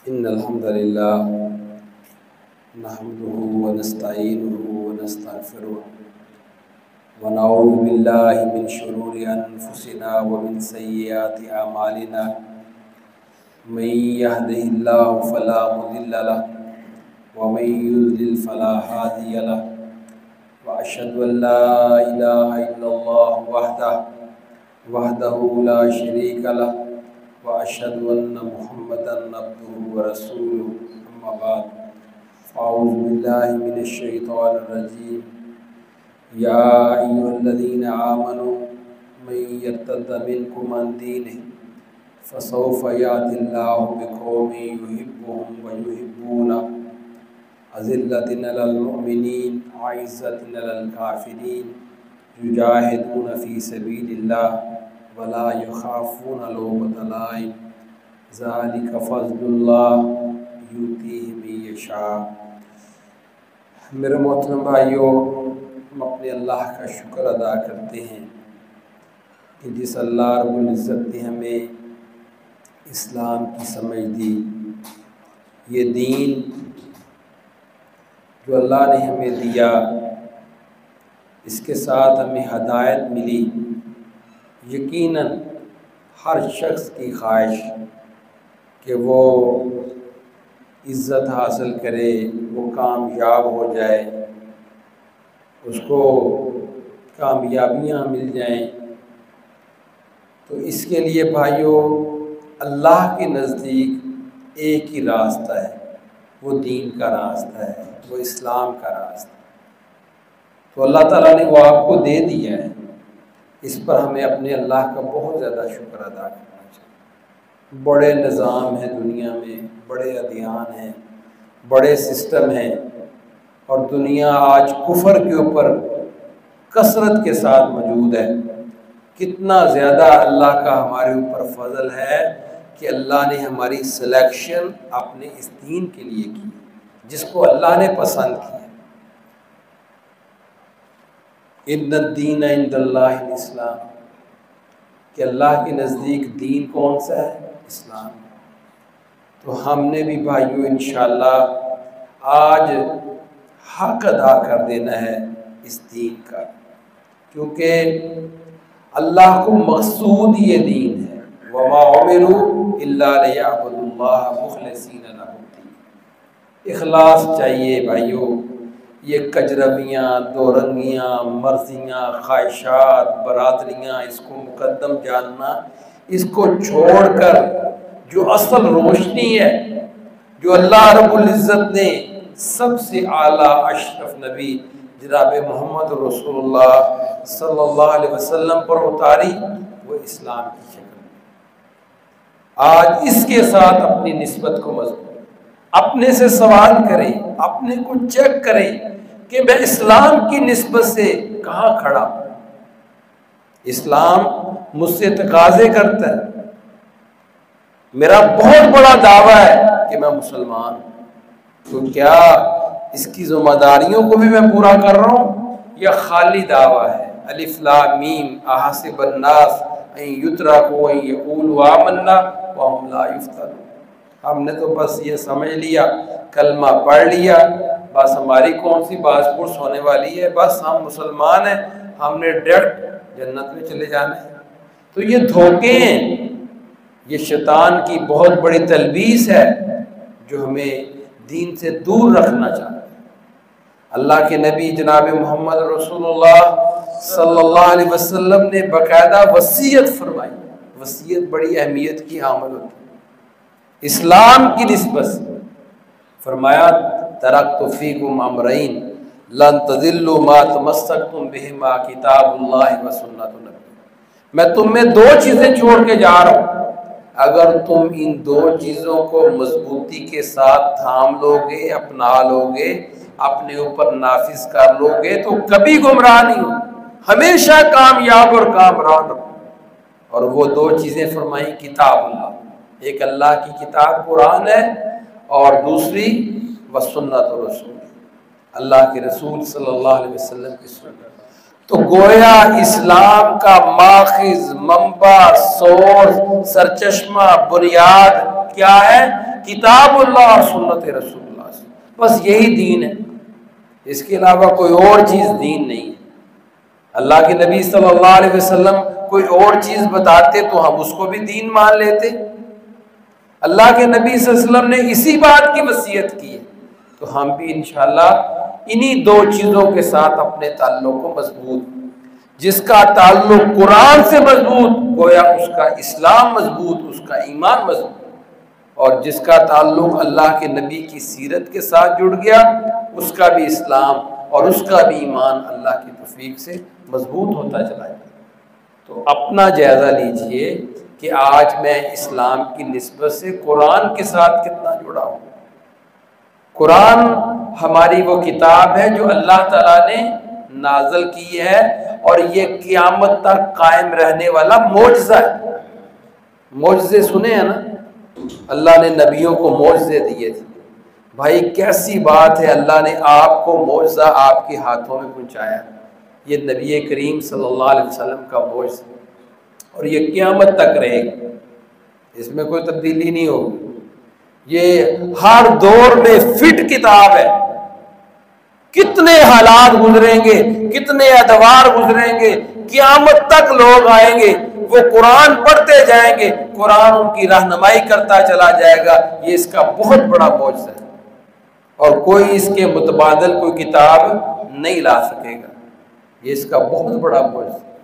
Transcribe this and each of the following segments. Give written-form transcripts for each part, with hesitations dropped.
إن الحمد لله نحمده ونستعينه ونستغفره ونعوذ بالله من شرور أنفسنا ومن سيئات أعمالنا من يهده الله فلا مضل له ومن يضلل فلا هادي له وأشهد أن لا إله إلا الله وحده لا شريك له وأشهد أن محمدًا عبده ورسوله أما بعد فأعوذ بالله من الشيطان الرجيم يا أيها الذين آمنوا من يرتد منكم عن دينه فسوف يأتي الله بقوم يحبهم ويحبونه أذلة على المؤمنين أعزة على الكافرين يجاهدون في سبيل الله ولا يخافون لومة لائم ذلك فضل الله یؤتیہ من یشاء۔ میرے محترم بھائیوں، ہم اپنے اللہ کا شکر ادا کرتے ہیں کہ جس اللہ رب العزت نے ہمیں اسلام کی سمجھ دی، یہ دین جو اللہ نے ہمیں دیا، اس کے ساتھ ہمیں ہدایت ملی۔ یقیناً ہر شخص کی خواہش کہ وہ عزت حاصل کرے، وہ کامیاب ہو جائے، اس کو کامیابیاں مل جائیں، تو اس کے لیے بھائیوں اللہ کے نزدیک ایک ہی راستہ ہے، وہ دین کا راستہ ہے، وہ اسلام کا راستہ ہے۔ تو اللہ تعالیٰ نے وہ آپ کو دے دیا ہے، اس پر ہمیں اپنے اللہ کا بہت زیادہ شکر ادا کرنا چاہیے۔ بڑے نظام ہیں دنیا میں، بڑے ادیان ہیں، بڑے سسٹم ہیں، اور دنیا آج کفر کے اوپر کثرت کے ساتھ موجود ہے۔ کتنا زیادہ اللہ کا ہمارے اوپر فضل ہے کہ اللہ نے ہماری سلیکشن اپنے اس دین کے لیے کی، جس کو اللہ نے پسند کیا۔ ان الدین عند اللہ الاسلام، کہ اللہ کے نزدیک دین کون سا ہے؟ اسلام۔ تو ہم نے بھی بھائیوں انشاءاللہ آج حق ادا کر دینا ہے اس دین کا، کیونکہ اللہ کو مقصود یہ دین ہے۔ وما امروا الا لیعبدوا اللہ مخلصین لہ الدین۔ اخلاص چاہیے بھائیوں۔ یہ کجرویاں، دو رنگیاں، مرضیاں، خواہشات، برادریاں، اس کو مقدم جاننا، اس کو چھوڑ کر جو اصل روشنی ہے، جو اللہ رب العزت نے سب سے اعلیٰ اشرف نبی جناب محمد رسول اللہ صلی اللہ علیہ وسلم پر اتاری، وہ اسلام کی شکل ہے۔ آج اس کے ساتھ اپنی نسبت کو مضبوط، اپنے سے سوال کریں، اپنے کو چیک کریں کہ میں اسلام کی نسبت سے کہاں کھڑا ہوں۔ اسلام مجھ سے تقاضے کرتا ہے، میرا بہت بڑا دعویٰ ہے کہ میں مسلمان ہوں، تو کیا اس کی ذمہ داریوں کو بھی میں پورا کر رہا ہوں، یا خالی دعویٰ ہے؟ الف لام میم احسب الناس ان یترکوا ان یقولوا آمنا وهم لا یفتنون۔ ہم نے تو بس یہ سمجھ لیا، کلمہ پڑھ لیا، بس ہماری کون سی باز پرس ہونے والی ہے، بس ہم مسلمان ہیں، ہم نے ڈائریکٹ جنت میں چلے جانا ہے۔ تو یہ دھوکے ہیں، یہ شیطان کی بہت بڑی تلبیس ہے جو ہمیں دین سے دور رکھنا چاہتا ہے۔ اللہ کے نبی جناب محمد رسول اللہ صلی اللہ علیہ وسلم نے باقاعدہ وصیت فرمائی۔ وصیت بڑی اہمیت کی حامل ہوتی ہے۔ اسلام کی نسبت سے فرمایا ترکت فیکم امرین لن تضلوا ما تمسکتم بہما کتاب اللہ و سنت نبی۔ میں تم میں دو چیزیں چھوڑ کے جا رہا ہوں، اگر تم ان دو چیزوں کو مضبوطی کے ساتھ تھام لوگے، اپنا لوگے، اپنے اوپر نافذ کر لوگے، تو کبھی گمراہ نہیں ہو، ہمیشہ کامیاب اور کامران ہو۔ اور وہ دو چیزیں فرمائیں، کتاب اللہ، ایک اللہ کی کتاب قرآن ہے، اور دوسری وسنت رسول، اللہ کے رسول صلی اللہ علیہ وسلم کی سنت۔ تو گویا اسلام کا ماخذ، منبع، سورس، سرچشمہ، بنیاد کیا ہے؟ کتاب اللہ اور سنت رسول اللہ، بس یہی دین ہے، اس کے علاوہ کوئی اور چیز دین نہیں ہے۔ اللہ کے نبی صلی اللہ علیہ وسلم کوئی اور چیز بتاتے تو ہم اس کو بھی دین مان لیتے۔ اللہ کے نبی صلی اللہ علیہ وسلم نے اسی بات کی وصیت کی ہے، تو ہم بھی انشاءاللہ انہی دو چیزوں کے ساتھ اپنے تعلق کو مضبوط، جس کا تعلق قرآن سے مضبوط گویا اس کا اسلام مضبوط، اس کا ایمان مضبوط، اور جس کا تعلق اللہ کے نبی کی سیرت کے ساتھ جڑ گیا اس کا بھی اسلام اور اس کا بھی ایمان اللہ کی توفیق سے مضبوط ہوتا چلا جائے۔ تو اپنا جائزہ لیجئے کہ آج میں اسلام کی نسبت سے قرآن کے ساتھ کتنا جڑا ہوں۔ قرآن ہماری وہ کتاب ہے جو اللہ تعالیٰ نے نازل کی ہے، اور یہ قیامت تک قائم رہنے والا معجزہ ہے۔ معجزے سنے ہیں نا، اللہ نے نبیوں کو معجزے دیے تھے۔ بھائی کیسی بات ہے، اللہ نے آپ کو معجزہ آپ کے ہاتھوں میں پہنچایا، یہ نبی کریم صلی اللہ علیہ وسلم کا معجزہ، اور یہ قیامت تک رہے گا، اس میں کوئی تبدیلی نہیں ہوگی۔ یہ ہر دور میں فٹ کتاب ہے، کتنے حالات گزریں گے، کتنے ادوار گزریں گے، قیامت تک لوگ آئیں گے، وہ قرآن پڑھتے جائیں گے، قرآن ان کی رہنمائی کرتا چلا جائے گا۔ یہ اس کا بہت بڑا معجزہ ہے، اور کوئی اس کے متبادل کوئی کتاب نہیں لا سکے گا، یہ اس کا بہت بڑا معجزہ ہے۔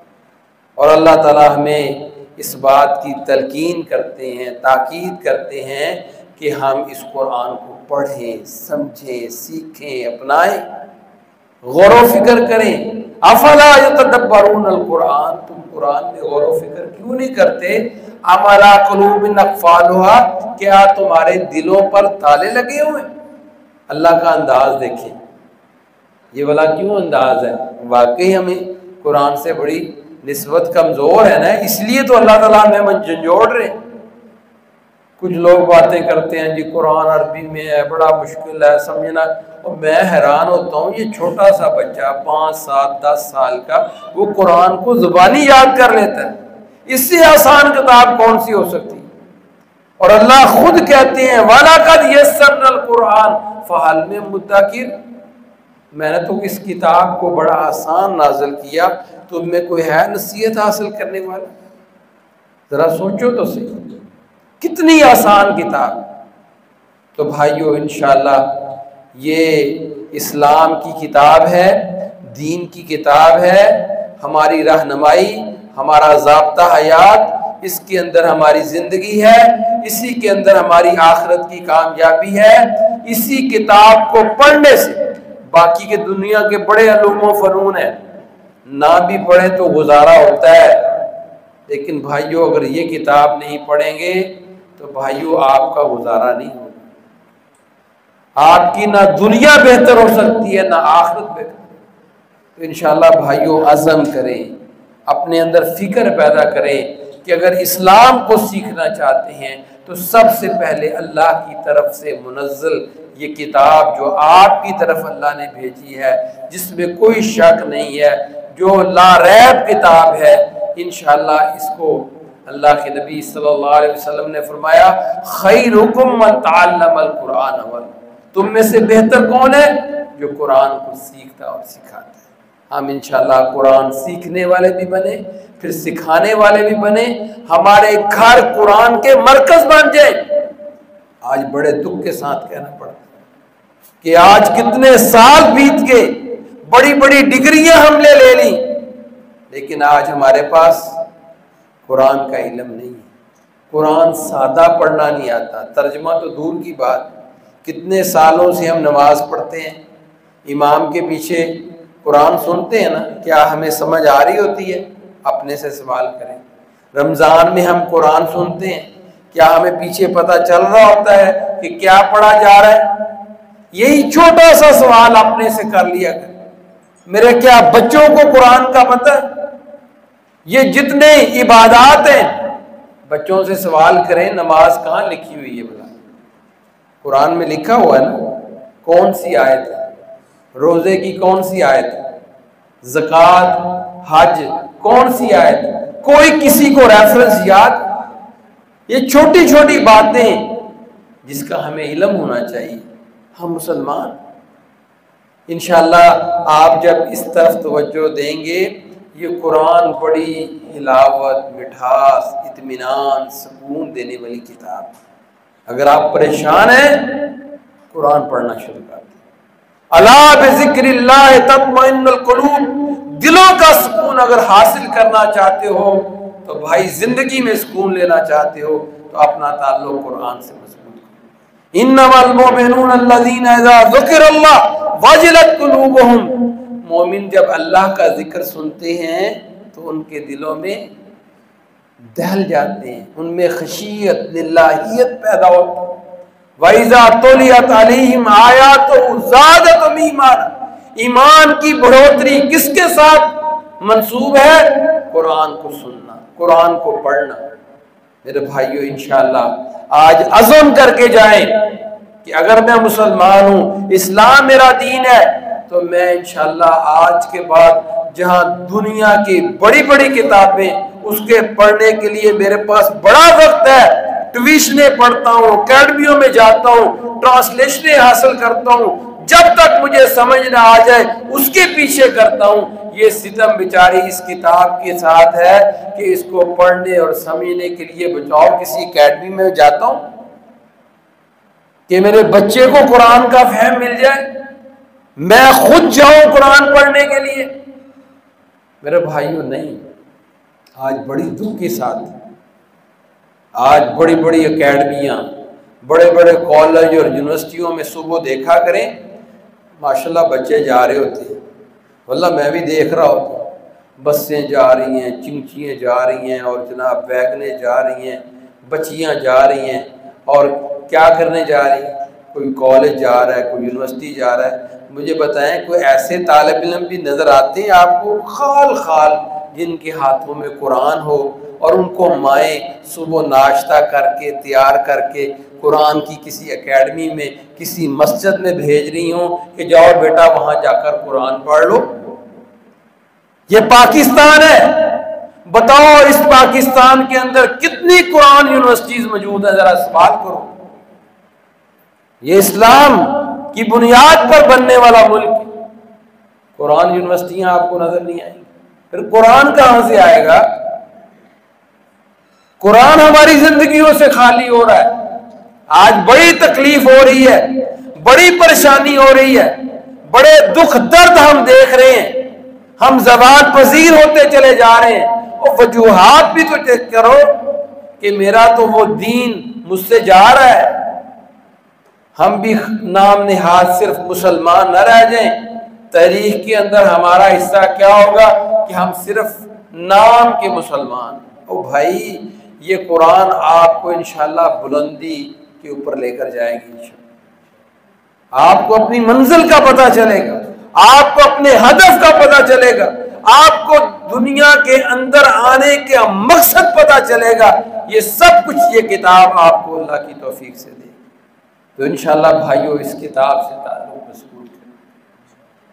اور اللہ تعالیٰ ہمیں اس بات کی تلقین کرتے ہیں، تاکید کرتے ہیں کہ ہم اس قرآن کو پڑھیں، سمجھیں، سیکھیں، اپنائیں، غور و فکر کریں۔ افلا یتدبرون القرآن، تم قرآن میں غور و فکر کیوں نہیں کرتے؟ ام علی قلوب اقفالها، کیا تمہارے دلوں پر تالے لگے ہوئے؟ اللہ کا انداز دیکھیں، یہ والا کیوں انداز ہے؟ واقعی ہمیں قرآن سے بڑی نسبت کمزور ہے نا، اس لیے تو اللہ تعالیٰ ہمیں جھنجھوڑ رہے ہیں۔ کچھ لوگ باتیں کرتے ہیں جی قرآن عربی میں ہے، بڑا مشکل ہے سمجھنا، اور میں حیران ہوتا ہوں یہ چھوٹا سا بچہ 5 7 10 سال کا وہ قرآن کو زبانی یاد کر لیتا ہے، اس سے آسان کتاب کون سی ہو سکتی؟ اور اللہ خود کہتے ہیں وَلَقَدْ يَسَّرْنَا الْقُرْآنَ فَهَلْ مِن مُدَّكِرٍ، میں نے تو اس کتاب کو بڑا آسان نازل کیا، تم میں کوئی ہے نصیحت حاصل کرنے والا؟ ذرا سوچو تو صحیح، کتنی آسان کتاب۔ تو بھائیو انشاءاللہ یہ اسلام کی کتاب ہے، دین کی کتاب ہے، ہماری رہنمائی، ہمارا ضابطہ حیات، اس کے اندر ہماری زندگی ہے، اسی کے اندر ہماری آخرت کی کامیابی ہے۔ اسی کتاب کو پڑھنے سے باقی کے دنیا کے بڑے علوم و فنون ہیں، نہ بھی پڑھیں تو گزارا ہوتا ہے، لیکن بھائیو اگر یہ کتاب نہیں پڑھیں گے تو بھائیو آپ کا گزارا نہیں ہوگا، آپ کی نہ دنیا بہتر ہو سکتی ہے نہ آخرت بہتر۔ تو انشاءاللہ بھائیو عزم کریں، اپنے اندر فکر پیدا کریں کہ اگر اسلام کو سیکھنا چاہتے ہیں تو سب سے پہلے اللہ کی طرف سے منزل یہ کتاب جو آپ کی طرف اللہ نے بھیجی ہے، جس میں کوئی شک نہیں ہے، جو لا ریب کتاب ہے، انشاءاللہ اس کو اللہ کے نبی صلی اللہ علیہ وسلم نے فرمایا خیرکم من تعلم القرآن، تم میں سے بہتر کون ہے؟ جو قرآن کو سیکھتا اور سکھاتا ہے۔ ہم انشاءاللہ قرآن سیکھنے والے بھی بنے، پھر سکھانے والے بھی بنے، ہمارے گھر قرآن کے مرکز بن جائیں۔ آج بڑے دکھ کے ساتھ کہنا پڑتا ہے کہ آج کتنے سال بیت گئے، بڑی بڑی ڈگریاں ہم نے لے لی، لیکن آج ہمارے پاس قرآن کا علم نہیں ہے، قرآن سادہ پڑھنا نہیں آتا، ترجمہ تو دور کی بات۔ کتنے سالوں سے ہم نماز پڑھتے ہیں، امام کے پیچھے قرآن سنتے ہیں نا، کیا ہمیں سمجھ آ رہی ہوتی ہے؟ اپنے سے سوال کریں۔ رمضان میں ہم قرآن سنتے ہیں، کیا ہمیں پیچھے پتہ چل رہا ہوتا ہے کہ کیا پڑھا جا رہا ہے؟ یہی چھوٹا سا سوال اپنے سے کر لیا کریں، میرے کیا بچوں کو قرآن کا پتہ ہے؟ یہ جتنے عبادات ہیں بچوں سے سوال کریں، نماز کہاں لکھی ہوئی ہے بلا؟ قرآن میں لکھا ہوا ہے نا، کون سی آیت ہے؟ روزے کی کون سی آیت ہے؟ زکات، حج، کون سی آیت؟ کوئی کسی کو ریفرنس یاد؟ یہ چھوٹی چھوٹی باتیں جس کا ہمیں علم ہونا چاہیے. ہم مسلمان انشاءاللہ آپ جب اس طرف توجہ دیں گے، یہ قرآن بڑی حلاوت، مٹھاس، اطمینان، سکون دینے والی کتاب. اگر آپ پریشان ہیں قرآن پڑھنا شروع کر دیں. الا بذکر اللہ تطمئن القلوب. دلوں کا سکون اگر حاصل کرنا چاہتے ہو تو بھائی، زندگی میں سکون لینا چاہتے ہو تو اپنا تعلق قرآن سے مضبوط کرو. انما المؤمنون الذین اذا ذکر اللہ وجلت قلوبہم. مومن جب اللہ کا ذکر سنتے ہیں تو ان کے دلوں میں دہل جاتے ہیں، ان میں خشیت للہیت پیدا ہوتی ہے. وَإِذَا تُلِيَتْ عَلَيْهِمْ آيَاتُهُ زَادَتْهُمْ ایمانا. ایمان کی بڑھوتری کس کے ساتھ منسوب ہے؟ قرآن کو سننا، قرآن کو پڑھنا. میرے بھائیو، انشاءاللہ آج عزم کر کے جائیں کہ اگر میں مسلمان ہوں، اسلام میرا دین ہے، تو میں انشاءاللہ آج کے بعد جہاں دنیا کی بڑی بڑی کتابیں اس کے پڑھنے کے لیے میرے پاس بڑا وقت ہے، ٹیوشنیں پڑھتا ہوں، اکیڈمیوں میں جاتا ہوں، ٹرانسلیشنیں حاصل کرتا ہوں، جب تک مجھے سمجھ نہ آ جائے اس کے پیچھے کرتا ہوں. یہ ستم بیچاری اس کتاب کے ساتھ ہے کہ اس کو پڑھنے اور سمجھنے کے لیے بچاؤ کسی اکیڈمی میں جاتا ہوں کہ میرے بچے کو قرآن کا فہم مل جائے، میں خود جاؤں قرآن پڑھنے کے لیے. میرے بھائیوں، نہیں. آج بڑی دکھ کے ساتھ آج بڑی بڑی اکیڈمیاں، بڑے بڑے کالج اور یونیورسٹیوں میں صبح دیکھا کریں، ماشاءاللہ بچے جا رہے ہوتے ہیں. واللہ میں بھی دیکھ رہا ہوتا ہوں، بسیں جا رہی ہیں، چنچیاں جا رہی ہیں، اور جناب ویگنیں جا رہی ہیں، بچیاں جا رہی ہیں. اور کیا کرنے جا رہی ہیں؟ کوئی کالج جا رہا ہے، کوئی یونیورسٹی جا رہا ہے. مجھے بتائیں کوئی ایسے طالب علم بھی نظر آتے ہیں آپ کو خال خال جن کے ہاتھوں میں قرآن ہو اور ان کو مائیں صبح ناشتہ کر کے تیار کر کے قرآن کی کسی اکیڈمی میں کسی مسجد میں بھیج رہی ہوں کہ جاؤ بیٹا وہاں جا کر قرآن پڑھ لو؟ یہ پاکستان ہے. بتاؤ اس پاکستان کے اندر کتنی قرآن یونیورسٹیز موجود ہیں؟ ذرا سوال کرو. یہ اسلام کی بنیاد پر بننے والا ملک، قرآن یونیورسٹیاں آپ کو نظر نہیں آئیں گی. پھر قرآن کہاں سے آئے گا؟ قرآن ہماری زندگیوں سے خالی ہو رہا ہے. آج بڑی تکلیف ہو رہی ہے، بڑی پریشانی ہو رہی ہے، بڑے دکھ درد ہم دیکھ رہے ہیں. ہم زبان پذیر ہوتے چلے جا رہے ہیں. اور وجوہات بھی تو چیک کرو کہ میرا تو وہ دین مجھ سے جا رہا ہے. ہم بھی نام نہاد صرف مسلمان نہ رہ جائیں. تاریخ کے اندر ہمارا حصہ کیا ہوگا کہ ہم صرف نام کے مسلمان. او بھائی، یہ قرآن آپ کو انشاءاللہ بلندی کے اوپر لے کر جائے گی. انشاءاللہ آپ کو اپنی منزل کا پتہ چلے گا، آپ کو اپنے ہدف کا پتہ چلے گا، آپ کو دنیا کے اندر آنے کا مقصد پتہ چلے گا. یہ سب کچھ یہ کتاب آپ کو اللہ کی توفیق سے دے. تو انشاءاللہ بھائیو، اس کتاب سے تعلق مضبوط ہے.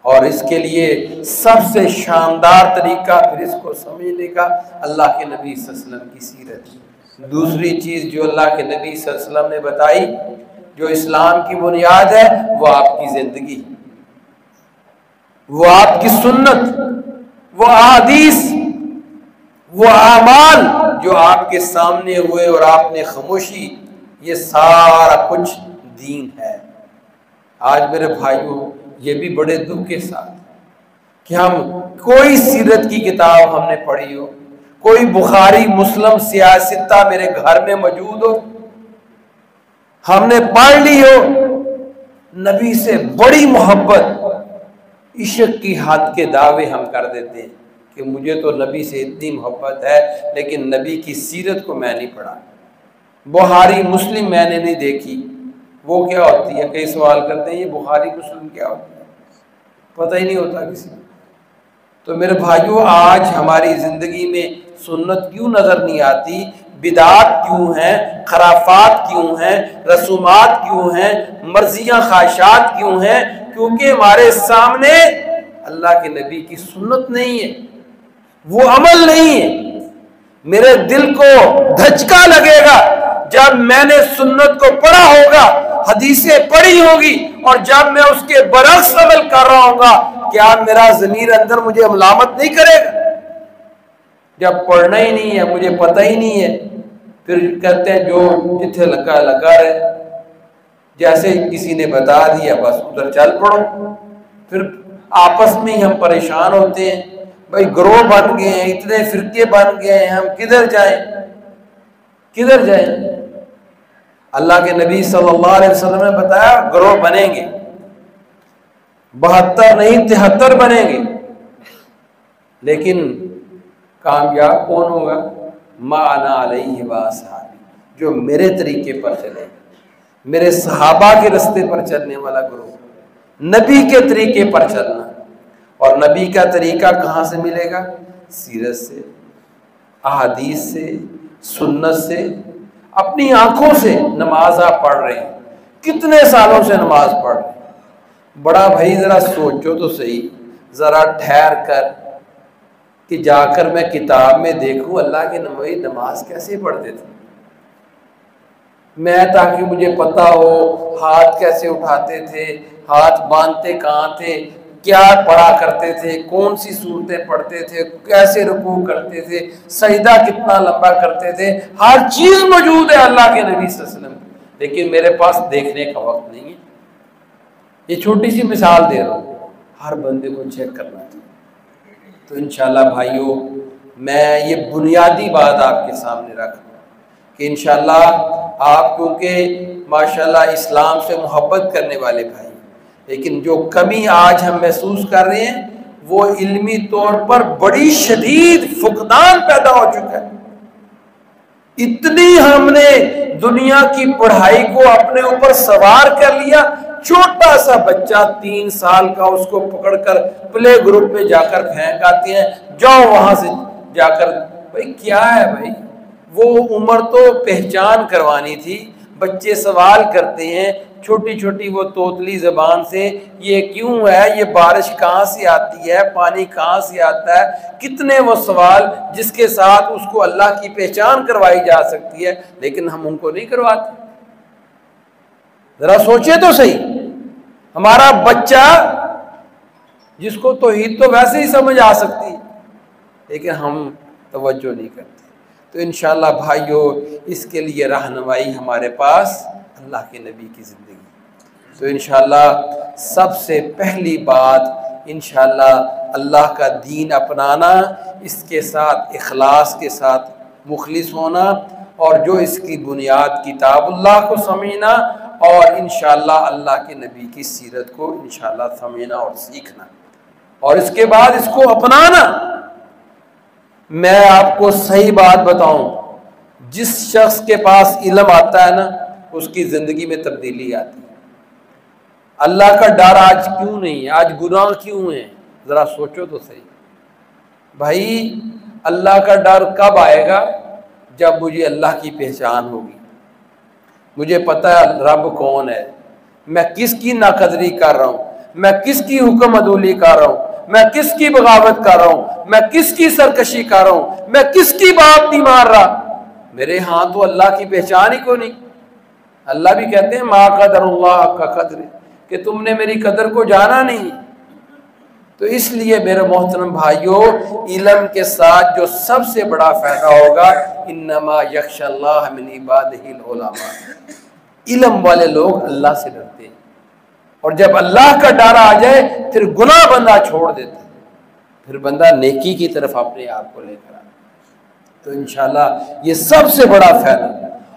اور اس کے لیے سب سے شاندار طریقہ پھر اس کو سمجھنے کا اللہ کے نبی صلی اللہ علیہ وسلم کی سیرت. دوسری چیز جو اللہ کے نبی صلی اللہ علیہ وسلم نے بتائی، جو اسلام کی بنیاد ہے، وہ آپ کی زندگی، وہ آپ کی سنت، وہ احادیث، وہ اعمال جو آپ کے سامنے ہوئے اور آپ نے خاموشی، یہ سارا کچھ دین ہے. آج میرے بھائیوں، یہ بھی بڑے دکھ کے ساتھ کہ ہم کوئی سیرت کی کتاب ہم نے پڑھی ہو، کوئی بخاری مسلم سیاستہ میرے گھر میں موجود ہو، ہم نے پڑھ لی ہو، نبی سے بڑی محبت، عشق کی حد کے دعوے ہم کر دیتے ہیں کہ مجھے تو نبی سے اتنی محبت ہے، لیکن نبی کی سیرت کو میں نہیں پڑھا، بخاری مسلم میں نے نہیں دیکھی. وہ کیا ہوتی ہے؟ کئی سوال کرتے ہیں یہ بخاری مسلم کیا ہوتی ہے، پتہ ہی نہیں ہوتا کسی کو. تو میرے بھائیوں، آج ہماری زندگی میں سنت کیوں نظر نہیں آتی؟ بدعات کیوں ہیں؟ خرافات کیوں ہیں؟ رسومات کیوں ہیں؟ مرضیاں خواہشات کیوں ہیں؟ کیونکہ ہمارے سامنے اللہ کے نبی کی سنت نہیں ہے، وہ عمل نہیں ہے۔ میرے دل کو دھچکا لگے گا جب میں نے سنت کو پڑھا ہوگا، حدیثیں پڑھی ہوگی، اور جب میں اس کے برعکس عمل کر رہا ہوں گا، کیا میرا ضمیر اندر مجھے ملامت نہیں کرے گا؟ جب پڑھنا ہی نہیں ہے، مجھے پتہ ہی نہیں ہے، پھر کہتے ہیں جو جتھے لگا لگا رہے، جیسے کسی نے بتا دیا بس ادھر چل پڑو۔ پھر آپس میں ہی ہم پریشان ہوتے ہیں، بھائی گروہ بن گئے ہیں، اتنے فرقے بن گئے ہیں، ہم کدھر جائیں کدھر جائیں؟ اللہ کے نبی صلی اللہ علیہ وسلم نے بتایا گروہ بنیں گے، 72 نہیں 73 بنیں گے، لیکن کامیاب کون ہوگا؟ ما انا علیہ واصحابی، جو میرے طریقے پر چلے، میرے صحابہ کے رستے پر چلنے والا گروہ، نبی کے طریقے پر چلنا۔ اور نبی کا طریقہ کہاں سے ملے گا؟ سیرت سے، احادیث سے، سنت سے، اپنی آنکھوں سے۔ نماز آپ پڑھ رہے ہیں، کتنے سالوں سے نماز پڑھ رہے ہیں؟ بڑا بھائی ذرا سوچو تو صحیح، ذرا ٹھہر کر کہ جا کر میں کتاب میں دیکھوں اللہ کے نبی نماز کیسے پڑھتے تھے، میں تاکہ مجھے پتہ ہو ہاتھ کیسے اٹھاتے تھے، ہاتھ باندھتے کہاں تھے، کیا پڑھا کرتے تھے، کون سی صورتیں پڑھتے تھے، کیسے رکوع کرتے تھے، سجدہ کتنا لمبا کرتے تھے، ہر چیز موجود ہے اللہ کے نبی صلی اللہ علیہ وسلم، لیکن میرے پاس دیکھنے کا وقت نہیں ہے۔ یہ چھوٹی سی مثال دے رہا ہوں، ہر بندے کو چیک کرنا چاہیے۔ تو انشاءاللہ بھائیوں، میں یہ بنیادی بات آپ کے سامنے رکھ دوں کہ انشاءاللہ آپ کیونکہ ماشاءاللہ اسلام سے محبت کرنے والے بھائی، لیکن جو کمی آج ہم محسوس کر رہے ہیں وہ علمی طور پر بڑی شدید فقدان پیدا ہو چکا ہے۔ اتنی ہم نے دنیا کی پڑھائی کو اپنے اوپر سوار کر لیا، چھوٹا سا بچہ 3 سال کا، اس کو پکڑ کر پلے گروپ میں جا کر پھینک آتے ہیں، جاؤ وہاں سے جا کر۔ بھائی کیا ہے بھائی، وہ عمر تو پہچان کروانی تھی۔ بچے سوال کرتے ہیں چھوٹی چھوٹی وہ توتلی زبان سے، یہ کیوں ہے، یہ بارش کہاں سے آتی ہے، پانی کہاں سے آتا ہے، کتنے وہ سوال جس کے ساتھ اس کو اللہ کی پہچان کروائی جا سکتی ہے، لیکن ہم ان کو نہیں کرواتے۔ ذرا سوچے تو صحیح، ہمارا بچہ جس کو توحید تو ویسے ہی سمجھ آ سکتی ہے، لیکن ہم توجہ نہیں کرتے۔ تو انشاءاللہ بھائیو، اس کے لیے رہنمائی ہمارے پاس اللہ کے نبی کی زندگی۔ تو انشاءاللہ سب سے پہلی بات انشاءاللہ اللہ کا دین اپنانا، اس کے ساتھ اخلاص کے ساتھ مخلص ہونا، اور جو اس کی بنیاد کتاب اللہ کو سمجھنا، اور انشاءاللہ اللہ کے نبی کی سیرت کو انشاءاللہ سمجھنا اور سیکھنا، اور اس کے بعد اس کو اپنانا۔ میں آپ کو صحیح بات بتاؤں، جس شخص کے پاس علم آتا ہے نا، اس کی زندگی میں تبدیلی آتی ہے۔ اللہ کا ڈر آج کیوں نہیں ہے، آج گناہ کیوں ہیں؟ ذرا سوچو تو صحیح بھائی، اللہ کا ڈر کب آئے گا؟ جب مجھے اللہ کی پہچان ہوگی، مجھے پتہ ہے رب کون ہے، میں کس کی ناقدری کر رہا ہوں، میں کس کی حکم عدولی کر رہا ہوں، میں کس کی بغاوت کر رہا ہوں، میں کس کی سرکشی کر رہا ہوں، میں کس کی بات نہیں مار رہا۔ میرے ہاں تو اللہ کی پہچان ہی کو نہیں۔ اللہ بھی کہتے ہیں ما قدر اللہ کا قدر، کہ تم نے میری قدر کو جانا نہیں۔ تو اس لیے میرے محترم بھائیوں، علم کے ساتھ جو سب سے بڑا فائدہ ہوگا، انما یخشی اللہ من عبادہ العلماء، علم والے لوگ اللہ سے ڈرتے ہیں، اور جب اللہ کا ڈر آ جائے پھر گناہ بندہ چھوڑ دیتا ہے، پھر بندہ نیکی کی طرف اپنے آپ کو لے کر آتا ہے۔ تو انشاءاللہ یہ سب سے بڑا فائدہ،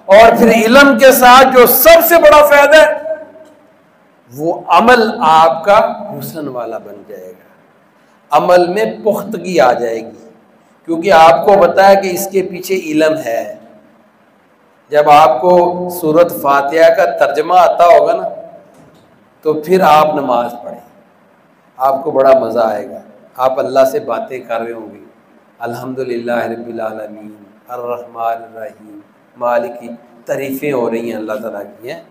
اور پھر علم کے ساتھ جو سب سے بڑا فائدہ ہے وہ عمل آپ کا حسن والا بن جائے گا، عمل میں پختگی آ جائے گی، کیونکہ آپ کو پتہ ہے کہ اس کے پیچھے علم ہے۔ جب آپ کو سورۃ فاتحہ کا ترجمہ آتا ہوگا نا، تو پھر آپ نماز پڑھیں، آپ کو بڑا مزہ آئے گا، آپ اللہ سے باتیں کر رہے ہوں گے، الحمدللہ رب العالمین الرحمن الرحیم مالک کی تعریفیں ہو رہی ہیں اللہ تعالیٰ کی ہیں،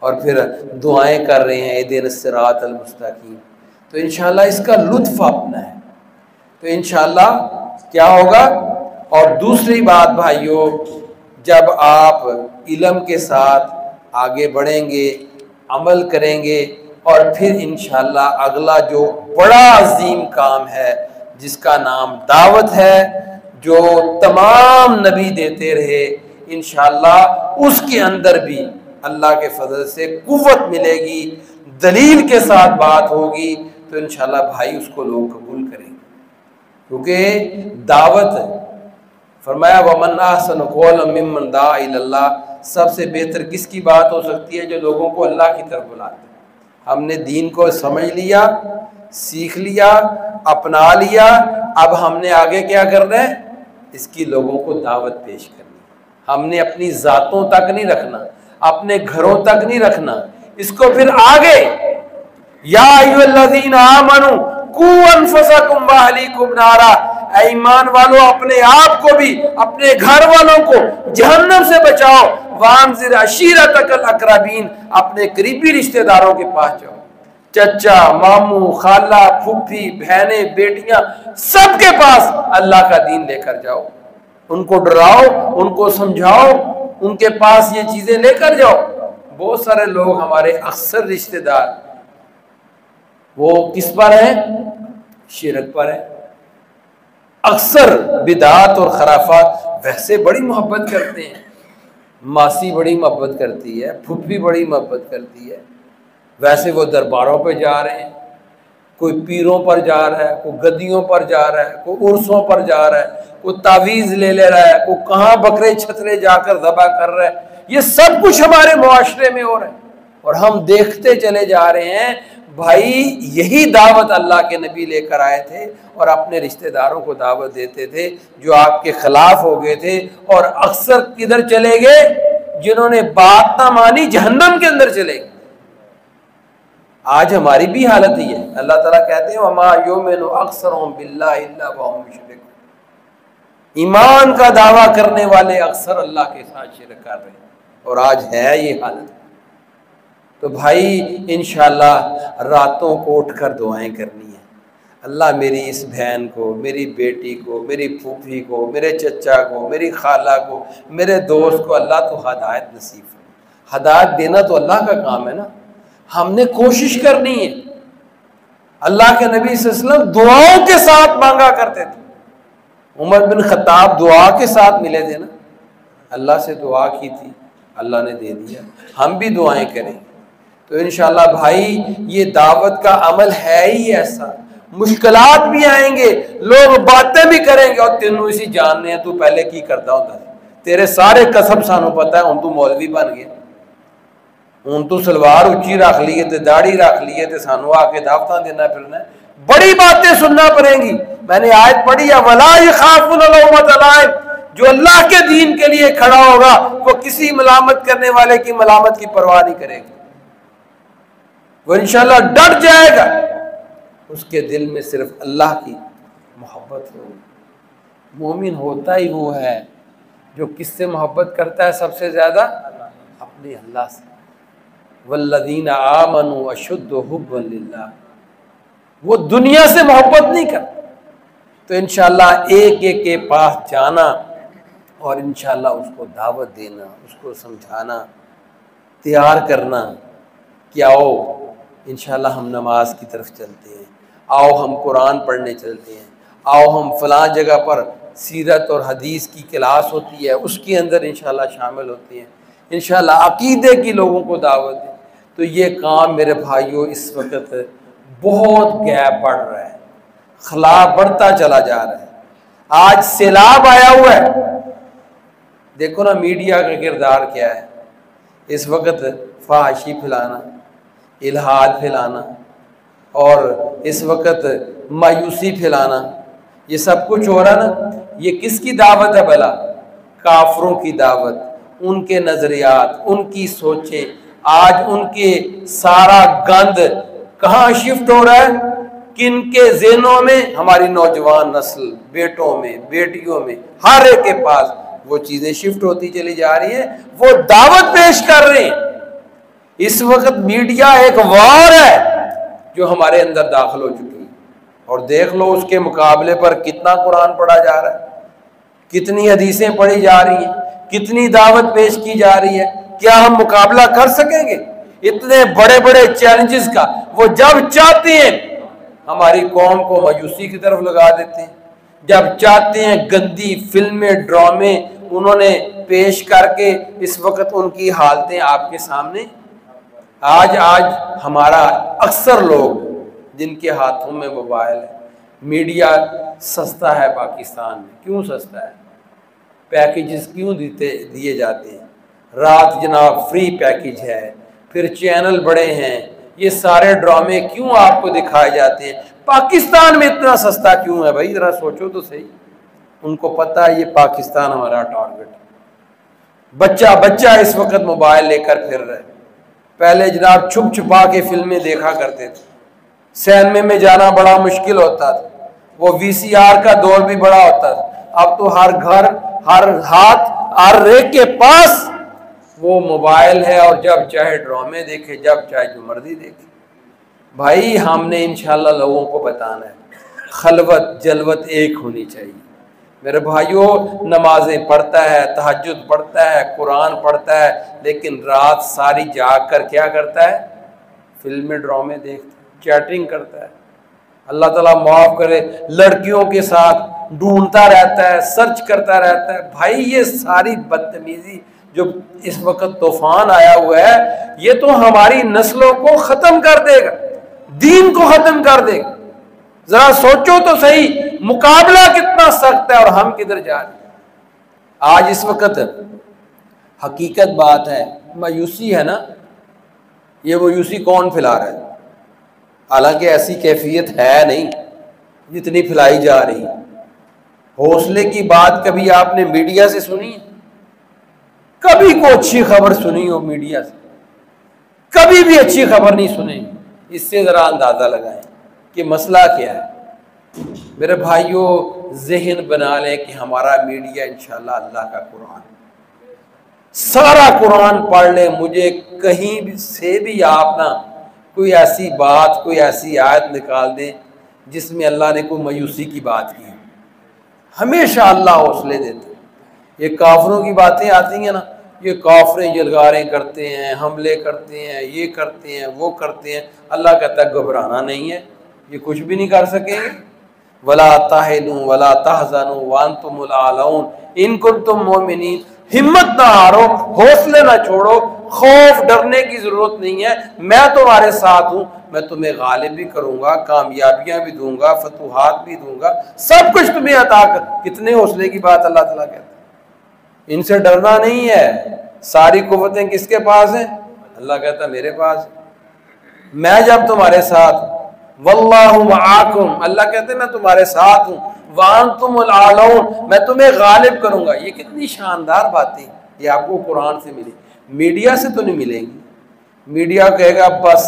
اور پھر دعائیں کر رہے ہیں اہدنا الصراط المستقیم۔ تو انشاءاللہ اس کا لطف اپنا ہے، تو انشاءاللہ کیا ہوگا۔ اور دوسری بات بھائیوں، جب آپ علم کے ساتھ آگے بڑھیں گے، عمل کریں گے، اور پھر انشاءاللہ اگلا جو بڑا عظیم کام ہے جس کا نام دعوت ہے، جو تمام نبی دیتے رہے، انشاءاللہ اس کے اندر بھی اللہ کے فضل سے قوت ملے گی، دلیل کے ساتھ بات ہوگی، تو انشاءاللہ بھائی اس کو لوگ قبول کریں گے، کیونکہ دعوت فرمایا وَمَنْ أَحْسَنُ قَوْلًا مِّمَّنْ دَعَا إِلَى اللَّهِ، سب سے بہتر کس کی بات ہو سکتی ہے؟ جو لوگوں کو اللہ کی طرف بلاتے ہیں۔ ہم نے دین کو سمجھ لیا، سیکھ لیا، اپنا لیا، اب ہم نے آگے کیا کرنا ہے؟ اس کی لوگوں کو دعوت پیش کرنی۔ ہم نے اپنی ذاتوں تک نہیں رکھنا، اپنے گھروں تک نہیں رکھنا، اس کو پھر آگے یا ایھا الذین آمنوا قوا انفسکم واہلیکم نارا، اے ایمان والو اپنے آپ کو بھی اپنے گھر والوں کو جہنم سے بچاؤ، وانذر عشیرتک الاقربین، اپنے قریبی رشتہ داروں کے پاس جاؤ، چچا، ماموں، خالہ، پھوپھی، بہنیں، بیٹیاں، سب کے پاس اللہ کا دین لے کر جاؤ، ان کو ڈراؤ، ان کو سمجھاؤ، ان کے پاس یہ چیزیں لے کر جاؤ۔ بہت سارے لوگ ہمارے اکثر رشتہ دار وہ کس پر ہیں؟ شرک پر ہیں، اکثر بدعات اور خرافات۔ ویسے بڑی محبت کرتے ہیں، ماسی بڑی محبت کرتی ہے، پھوپھی بڑی محبت کرتی ہے، ویسے وہ درباروں پہ جا رہے ہیں، کوئی پیروں پر جا رہا ہے، کوئی گدیوں پر جا رہا ہے، کوئی عرسوں پر جا رہا ہے، کوئی تعویذ لے رہا ہے، کوئی کہاں بکرے چھترے جا کر ذبح کر رہا ہے۔ یہ سب کچھ ہمارے معاشرے میں ہو رہا ہے، اور ہم دیکھتے چلے جا رہے ہیں۔ بھائی یہی دعوت اللہ کے نبی لے کر آئے تھے، اور اپنے رشتہ داروں کو دعوت دیتے تھے جو آپ کے خلاف ہو گئے تھے، اور اکثر کدھر چلے گئے؟ جنہوں نے بات نہ مانی جہنم کے اندر چلے گئے۔ آج ہماری بھی حالت ہی ہے۔ اللہ تعالیٰ کہتے ہیں وَمَا يُؤْمِنُ أَكْثَرُهُم بِاللَّهِ إِلَّا وَهُمْ مُشْرِكُونَ، ایمان کا دعویٰ کرنے والے اکثر اللہ کے ساتھ شرک کر رہے ہیں، اور آج ہے یہ حالت۔ تو بھائی انشاءاللہ راتوں کو اٹھ کر دعائیں کرنی ہیں، اللہ میری اس بہن کو، میری بیٹی کو، میری پھوپھی کو، میرے چچا کو، میری خالہ کو، میرے دوست کو اللہ تو ہدایت نصیب فرما۔ ہدایت دینا تو اللہ کا کام ہے نا، ہم نے کوشش کرنی ہے۔ اللہ کے نبی صلی اللہ علیہ وسلم دعاؤں کے ساتھ مانگا کرتے تھے، عمر بن خطاب دعا کے ساتھ ملے تھے نا، اللہ سے دعا کی تھی، اللہ نے دے دیا۔ ہم بھی دعائیں کریں تو انشاءاللہ بھائی یہ دعوت کا عمل ہے ہی ایسا، مشکلات بھی آئیں گے، لوگ باتیں بھی کریں گے، اور تینوں اسی جاننے ہیں تو پہلے کی کرتا ہوتا ہے، تیرے سارے قسم سانو پتہ ہے، ہن تو مولوی بن گیا، ہن تو سلوار اچھی رکھ لیے تے داڑھی رکھ لیے تے سانو آ کے دعوتاں دینا پھرنا ہے، بڑی باتیں سننا پڑیں گی۔ میں نے آیت پڑھی ہے وَلَا يَخَافُونَ لَوْمَةَ لَائِمٍ، جو اللہ کے دین کے لیے کھڑا ہوگا وہ کسی ملامت کرنے والے کی ملامت کی پرواہ نہیں کرے گا، وہ انشاءاللہ ڈٹ جائے گا، اس کے دل میں صرف اللہ کی محبت ہوگی۔ مومن ہوتا ہی وہ ہے جو کس سے محبت کرتا ہے سب سے زیادہ؟ اپنے اللہ سے۔ والذین آمنوا اشد حبا للہ، وہ دنیا سے محبت نہیں کرتا۔ تو انشاءاللہ ایک ایک کے پاس جانا اور انشاءاللہ اس کو دعوت دینا، اس کو سمجھانا، تیار کرنا کہ آؤ انشاءاللہ ہم نماز کی طرف چلتے ہیں، آؤ ہم قرآن پڑھنے چلتے ہیں، آؤ ہم فلاں جگہ پر سیرت اور حدیث کی کلاس ہوتی ہے اس کے اندر انشاءاللہ شامل ہوتے ہیں، انشاءاللہ عقیدے کی لوگوں کو دعوت دیں۔ تو یہ کام میرے بھائیوں اس وقت بہت گیپ بڑھ رہا ہے، خلا بڑھتا چلا جا رہا ہے۔ آج سیلاب آیا ہوا ہے، دیکھو نا میڈیا کا کردار کیا ہے، اس وقت فحاشی پھیلانا، الحاد پھیلانا، اور اس وقت مایوسی پھیلانا، یہ سب کچھ ہو رہا نا۔ یہ کس کی دعوت ہے بھلا؟ کافروں کی دعوت، ان کے نظریات، ان کی سوچیں۔ آج ان کے سارا گند کہاں شفٹ ہو رہا ہے؟ کن کے ذہنوں میں؟ ہماری نوجوان نسل، بیٹوں میں، بیٹیوں میں، ہر ایک کے پاس وہ چیزیں شفٹ ہوتی چلی جا رہی ہیں، وہ دعوت پیش کر رہے ہیں۔ اس وقت میڈیا ایک وار ہے، جو ہمارے اندر داخل ہو چکی ہے، اور دیکھ لو اس کے مقابلے پر کتنا قرآن پڑھا جا رہا ہے، کتنی حدیثیں پڑھی جا رہی ہیں، کتنی دعوت پیش کی جا رہی ہے۔ کیا ہم مقابلہ کر سکیں گے اتنے بڑے بڑے چیلنجز کا؟ وہ جب چاہتے ہیں ہماری قوم کو مایوسی کی طرف لگا دیتے ہیں، جب چاہتے ہیں گندی فلمیں ڈرامے انہوں نے پیش کر کے اس وقت ان کی حالتیں آپ کے سامنے۔ آج ہمارا اکثر لوگ جن کے ہاتھوں میں موبائل ہے، میڈیا سستا ہے پاکستان میں، کیوں سستا ہے؟ پیکیجز کیوں دیے جاتے ہیں؟ رات جناب فری پیکیج ہے، پھر چینل بڑے ہیں، یہ سارے ڈرامے کیوں آپ کو دکھائے جاتے ہیں؟ پاکستان میں اتنا سستا کیوں ہے بھائی؟ ذرا سوچو تو صحیح۔ ان کو پتہ ہے یہ پاکستان ہمارا ٹارگٹ ہے۔ بچہ اس وقت موبائل لے کر پھر رہے، پہلے جناب چھپ چھپا کے فلمیں دیکھا کرتے تھے، سینما میں جانا بڑا مشکل ہوتا تھا، وہ VCR کا دور بھی بڑا ہوتا تھا۔ اب تو ہر گھر، ہر ہاتھ، ہر ایک کے پاس وہ موبائل ہے، اور جب چاہے ڈرامے دیکھے، جب چاہے جو مرضی دیکھے۔ بھائی ہم نے انشاءاللہ لوگوں کو بتانا ہے خلوت جلوت ایک ہونی چاہیے۔ میرے بھائیوں، نمازیں پڑھتا ہے، تہجد پڑھتا ہے، قرآن پڑھتا ہے، لیکن رات ساری جاگ کر کیا کرتا ہے؟ فلمیں ڈرامے دیکھتا ہے، چیٹنگ کرتا ہے۔ اللہ تعالیٰ معاف کرے، لڑکیوں کے ساتھ ڈھونڈتا رہتا ہے، سرچ کرتا رہتا ہے۔ بھائی یہ ساری بدتمیزی جو اس وقت طوفان آیا ہوا ہے، یہ تو ہماری نسلوں کو ختم کر دے گا، دین کو ختم کر دے گا۔ ذرا سوچو تو صحیح، مقابلہ کتنا سخت ہے اور ہم کدھر جا رہے ہیں۔ آج اس وقت حقیقت بات ہے، مایوسی ہے نا، یہ مایوسی کون پھیلا رہا ہے؟ حالانکہ ایسی کیفیت ہے نہیں جتنی پھیلائی جا رہی ہے۔ حوصلے کی بات کبھی آپ نے میڈیا سے سنی؟ کبھی کوئی اچھی خبر سنی ہو میڈیا سے؟ کبھی بھی اچھی خبر نہیں سنی۔ اس سے ذرا اندازہ لگائیں کہ مسئلہ کیا ہے۔ میرے بھائیوں، ذہن بنا لیں کہ ہمارا میڈیا انشاءاللہ اللہ کا قرآن، سارا قرآن پڑھ لیں، مجھے کہیں سے بھی آپ نہ کوئی ایسی بات، کوئی ایسی آیت نکال دیں جس میں اللہ نے کوئی مایوسی کی بات کی ہے۔ ہمیشہ اللہ حوصلے دیتے ہیں۔ یہ کافروں کی باتیں آتی ہیں نا، یہ کافریں یلغاریں کرتے ہیں، حملے کرتے ہیں، یہ کرتے ہیں، وہ کرتے ہیں، اللہ کہتا ہے گھبرانا نہیں ہے، یہ کچھ بھی نہیں کر سکیں گے۔ وَلَا تَهِنُوا وَلَا تَحْزَنُوا وَأَنْتُمُ الْأَعْلَوْنَ إِن كُنتُم مُؤْمِنِينَ۔ ہمت نہ ہارو، حوصلے نہ چھوڑو، خوف ڈرنے کی ضرورت نہیں ہے، میں تمہارے ساتھ ہوں، میں تمہیں غالب بھی کروں گا، کامیابیاں بھی دوں گا، فتوحات بھی دوں گا، سب کچھ تمہیں عطا کر۔ کتنے حوصلے کی بات اللہ تعالیٰ کہتا ہے۔ ان سے ڈرنا نہیں ہے۔ ساری قوتیں کس کے پاس ہیں؟ اللہ کہتا ہے میرے پاس۔ میں جب تمہارے ساتھ، واللہ معاکم، اللہ کہتے ہیں میں تمہارے ساتھ ہوں، وانتم الاعلون، میں تمہیں غالب کروں گا۔ یہ کتنی شاندار باتیں، یہ آپ کو قرآن سے ملی، میڈیا سے تو نہیں ملیں گی۔ میڈیا کہے گا بس